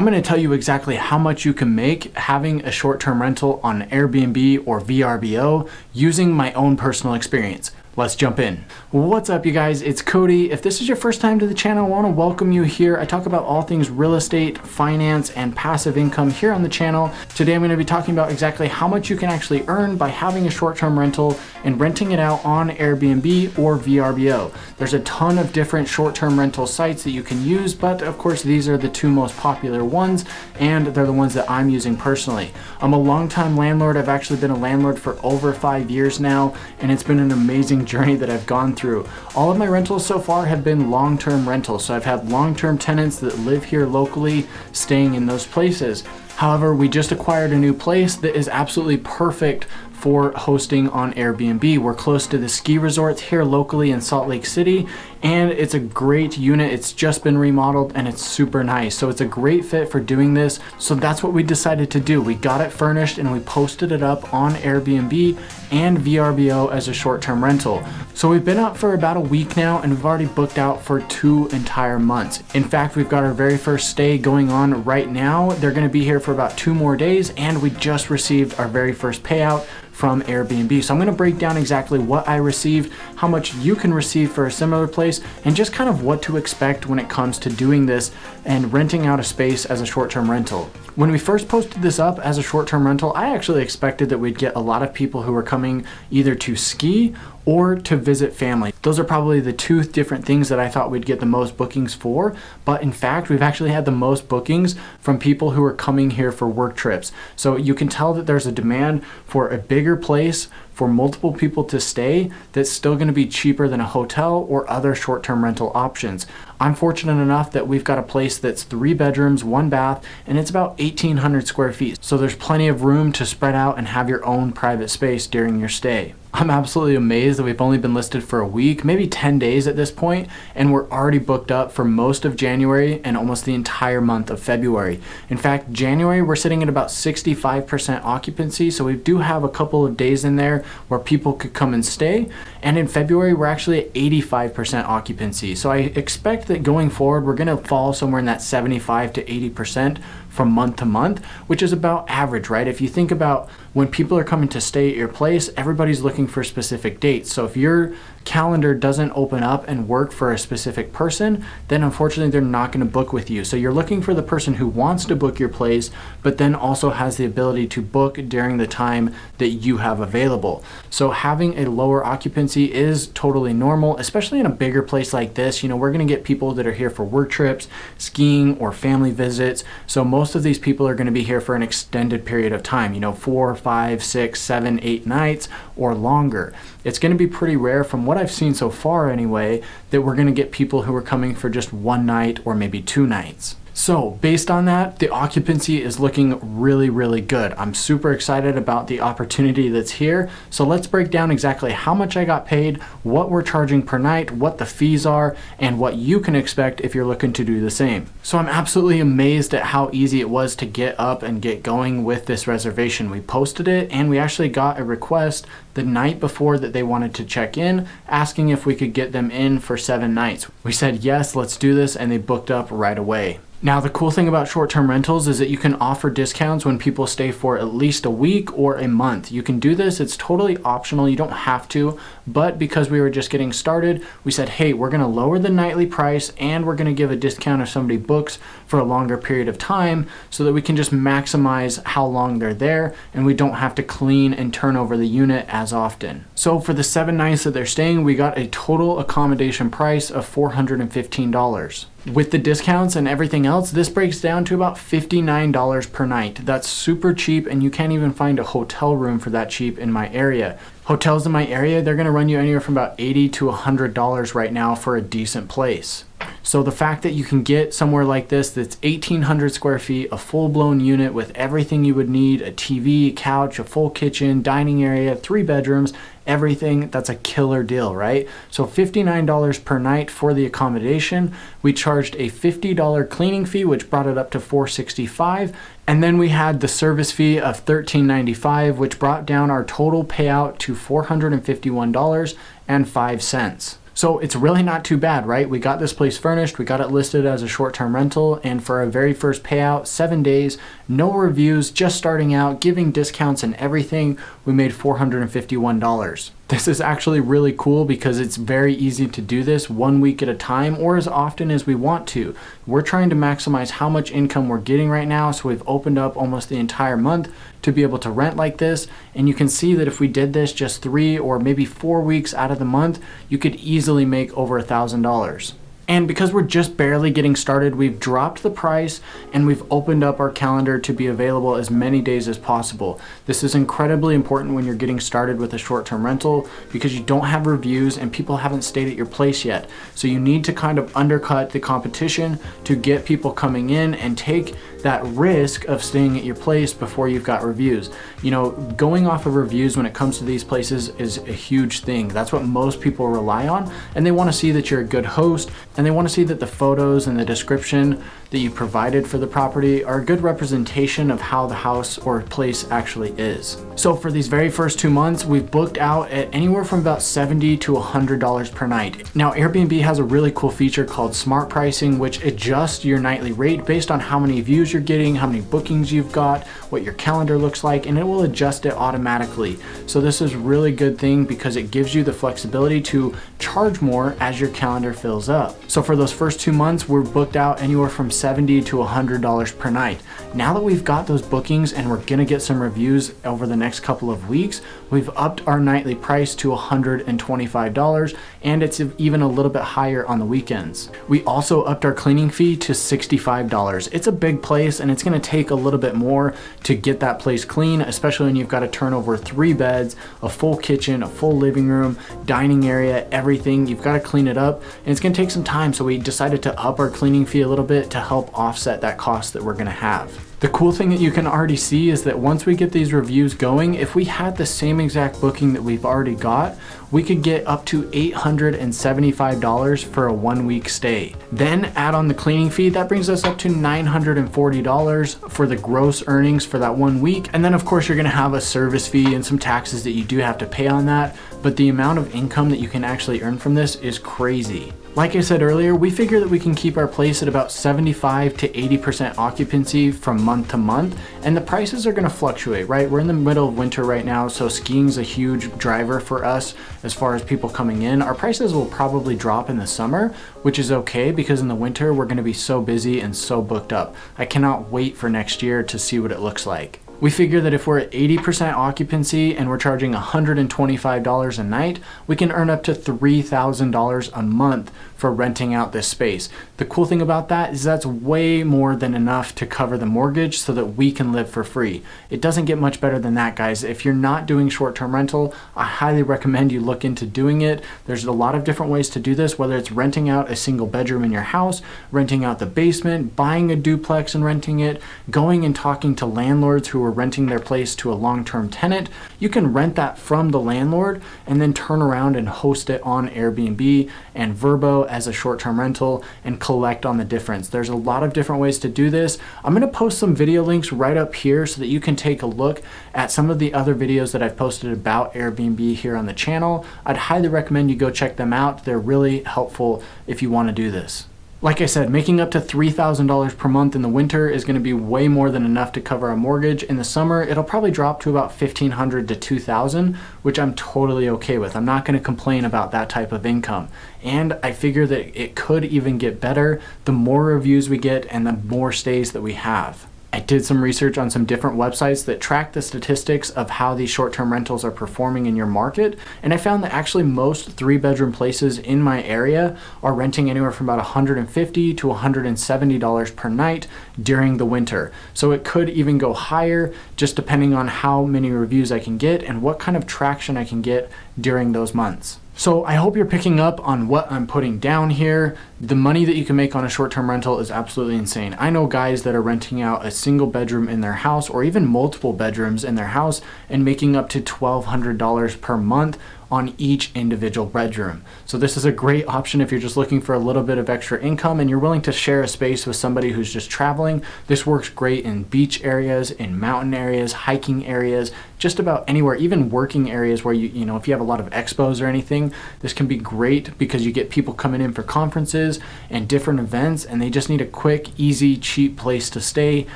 I'm going to tell you exactly how much you can make having a short-term rental on Airbnb or VRBO using my own personal experience. Let's jump in. What's up, you guys? It's Cody. If this is your first time to the channel, I want to welcome you here. I talk about all things real estate, finance, and passive income here on the channel. Today, I'm going to be talking about exactly how much you can actually earn by having a short-term rental and renting it out on Airbnb or VRBO. There's a ton of different short-term rental sites that you can use, but of course, these are the two most popular ones, and they're the ones that I'm using personally. I'm a longtime landlord. I've actually been a landlord for over 5 years now, and it's been an amazing journey that I've gone through. All of my rentals so far have been long-term rentals. So I've had long-term tenants that live here locally, staying in those places. However, we just acquired a new place that is absolutely perfect for hosting on Airbnb. We're close to the ski resorts here locally in Salt Lake City, and it's a great unit. It's just been remodeled and it's super nice. So it's a great fit for doing this. So that's what we decided to do. We got it furnished and we posted it up on Airbnb and VRBO as a short-term rental. So we've been up for about a week now and we've already booked out for 2 entire months. In fact, we've got our very first stay going on right now. They're gonna be here for about 2 more days, and we just received our very first payout from Airbnb. So I'm gonna break down exactly what I received, how much you can receive for a similar place, and just kind of what to expect when it comes to doing this and renting out a space as a short-term rental. When we first posted this up as a short-term rental, I actually expected that we'd get a lot of people who were coming either to ski or to visit family. Those are probably the 2 different things that I thought we'd get the most bookings for, but in fact, we've actually had the most bookings from people who are coming here for work trips. So you can tell that there's a demand for a bigger place for multiple people to stay that's still gonna be cheaper than a hotel or other short-term rental options. I'm fortunate enough that we've got a place that's 3 bedrooms, 1 bath, and it's about 1,800 square feet. So there's plenty of room to spread out and have your own private space during your stay. I'm absolutely amazed that we've only been listed for a week, maybe 10 days at this point, and we're already booked up for most of January and almost the entire month of February. In fact, January, we're sitting at about 65% occupancy, so we do have a couple of days in there where people could come and stay. And in February, we're actually at 85% occupancy. So I expect that going forward, we're gonna fall somewhere in that 75 to 80% from month to month, which is about average, right? If you think about when people are coming to stay at your place, everybody's looking for specific dates. So if your calendar doesn't open up and work for a specific person, then unfortunately they're not going to book with you. So you're looking for the person who wants to book your place, but then also has the ability to book during the time that you have available. So having a lower occupancy is totally normal, especially in a bigger place like this. You know, we're going to get people that are here for work trips, skiing, or family visits. So most of these people are going to be here for an extended period of time, you know, 4, 5, 6, 7, 8 nights or longer. It's going to be pretty rare, from what I've seen so far anyway, that we're going to get people who are coming for just 1 night or maybe 2 nights. So based on that, the occupancy is looking really, really good. I'm super excited about the opportunity that's here. So let's break down exactly how much I got paid, what we're charging per night, what the fees are, and what you can expect if you're looking to do the same. So I'm absolutely amazed at how easy it was to get up and get going with this reservation. We posted it and we actually got a request the night before that they wanted to check in, asking if we could get them in for 7 nights. We said, yes, let's do this, and they booked up right away. Now, the cool thing about short-term rentals is that you can offer discounts when people stay for at least a week or a month. You can do this, it's totally optional, you don't have to, but because we were just getting started, we said, hey, we're gonna lower the nightly price and we're gonna give a discount if somebody books for a longer period of time so that we can just maximize how long they're there and we don't have to clean and turn over the unit as often. So for the 7 nights that they're staying, we got a total accommodation price of $415. With the discounts and everything else, this breaks down to about $59 per night. That's super cheap, and you can't even find a hotel room for that cheap in my area. Hotels in my area, they're gonna run you anywhere from about $80 to $100 right now for a decent place. So the fact that you can get somewhere like this that's 1,800 square feet, a full-blown unit with everything you would need, a TV, couch, a full kitchen, dining area, 3 bedrooms, everything, that's a killer deal, right? So $59 per night for the accommodation. We charged a $50 cleaning fee, which brought it up to $465. And then we had the service fee of $13.95, which brought down our total payout to $451.05. So it's really not too bad, right? We got this place furnished, we got it listed as a short-term rental, and for our very first payout, 7 days, no reviews, just starting out, giving discounts and everything, we made $451. This is actually really cool because it's very easy to do this 1 week at a time or as often as we want to. We're trying to maximize how much income we're getting right now, so we've opened up almost the entire month to be able to rent like this. And you can see that if we did this just 3 or maybe 4 weeks out of the month, you could easily make over $1,000. And because we're just barely getting started, we've dropped the price and we've opened up our calendar to be available as many days as possible. This is incredibly important when you're getting started with a short-term rental because you don't have reviews and people haven't stayed at your place yet. So you need to kind of undercut the competition to get people coming in and take that risk of staying at your place before you've got reviews. You know, going off of reviews when it comes to these places is a huge thing. That's what most people rely on, and they want to see that you're a good host, and they want to see that the photos and the description that you provided for the property are a good representation of how the house or place actually is. So for these very first 2 months, we've booked out at anywhere from about $70 to $100 per night. Now, Airbnb has a really cool feature called Smart Pricing, which adjusts your nightly rate based on how many views you're getting, how many bookings you've got, what your calendar looks like, and it will adjust it automatically. So this is a really good thing because it gives you the flexibility to charge more as your calendar fills up. So for those first 2 months, we're booked out anywhere from $70 to $100 per night. Now that we've got those bookings and we're gonna get some reviews over the next couple of weeks, we've upped our nightly price to $125, and it's even a little bit higher on the weekends. We also upped our cleaning fee to $65. It's a big place and it's gonna take a little bit more to get that place clean, especially when you've got to turn over 3 beds, a full kitchen, a full living room, dining area, everything. You've got to clean it up and it's gonna take some time. So we decided to up our cleaning fee a little bit to help offset that cost that we're gonna have. The cool thing that you can already see is that once we get these reviews going, if we had the same exact booking that we've already got, we could get up to $875 for a 1 week stay. Then add on the cleaning fee, that brings us up to $940 for the gross earnings for that 1 week. And then of course you're gonna have a service fee and some taxes that you do have to pay on that, but the amount of income that you can actually earn from this is crazy. Like I said earlier, we figure that we can keep our place at about 75 to 80% occupancy from month to month, and the prices are gonna fluctuate, right? We're in the middle of winter right now, so skiing's a huge driver for us as far as people coming in. Our prices will probably drop in the summer, which is okay because in the winter, we're gonna be so busy and so booked up. I cannot wait for next year to see what it looks like. We figure that if we're at 80% occupancy and we're charging $125 a night, we can earn up to $3,000 a month for renting out this space. The cool thing about that is that's way more than enough to cover the mortgage so that we can live for free. It doesn't get much better than that, guys. If you're not doing short-term rental, I highly recommend you look into doing it. There's a lot of different ways to do this, whether it's renting out a single bedroom in your house, renting out the basement, buying a duplex and renting it, going and talking to landlords who are renting their place to a long-term tenant. You can rent that from the landlord and then turn around and host it on Airbnb and VRBO as a short-term rental and collect on the difference. There's a lot of different ways to do this. I'm gonna post some video links right up here so that you can take a look at some of the other videos that I've posted about Airbnb here on the channel. I'd highly recommend you go check them out. They're really helpful if you wanna do this. Like I said, making up to $3,000 per month in the winter is gonna be way more than enough to cover a mortgage. In the summer, it'll probably drop to about $1,500 to $2,000, which I'm totally okay with. I'm not gonna complain about that type of income. And I figure that it could even get better the more reviews we get and the more stays that we have. I did some research on some different websites that track the statistics of how these short-term rentals are performing in your market, and I found that actually most 3-bedroom places in my area are renting anywhere from about $150 to $170 per night during the winter. So it could even go higher just depending on how many reviews I can get and what kind of traction I can get during those months. So I hope you're picking up on what I'm putting down here. The money that you can make on a short-term rental is absolutely insane. I know guys that are renting out a single bedroom in their house or even multiple bedrooms in their house and making up to $1,200 per month on each individual bedroom. So this is a great option if you're just looking for a little bit of extra income and you're willing to share a space with somebody who's just traveling. This works great in beach areas, in mountain areas, hiking areas, just about anywhere, even working areas where you know, if you have a lot of expos or anything, this can be great because you get people coming in for conferences and different events, and they just need a quick, easy, cheap place to stay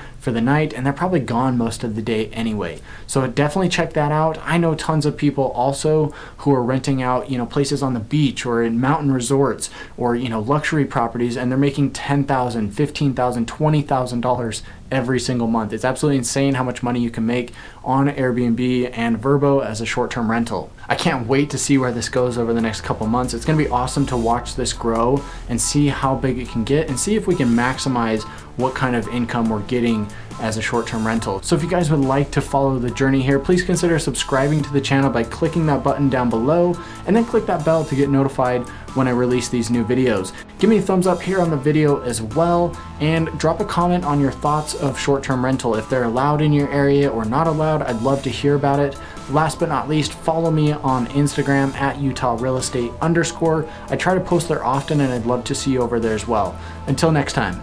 for the night, and they're probably gone most of the day anyway. So definitely check that out. I know tons of people also who are renting out, you know, places on the beach or in mountain resorts or, you know, luxury properties, and they're making $10,000, $15,000, $20,000 every single month. It's absolutely insane how much money you can make on Airbnb and VRBO as a short-term rental. I can't wait to see where this goes over the next couple months. It's gonna be awesome to watch this grow and see how big it can get and see if we can maximize what kind of income we're getting as a short-term rental. So if you guys would like to follow the journey here, please consider subscribing to the channel by clicking that button down below, and then click that bell to get notified when I release these new videos. Give me a thumbs up here on the video as well, and drop a comment on your thoughts of short-term rental. If they're allowed in your area or not allowed, I'd love to hear about it. Last but not least, follow me on Instagram at UtahRealEstate_. I try to post there often, and I'd love to see you over there as well. Until next time.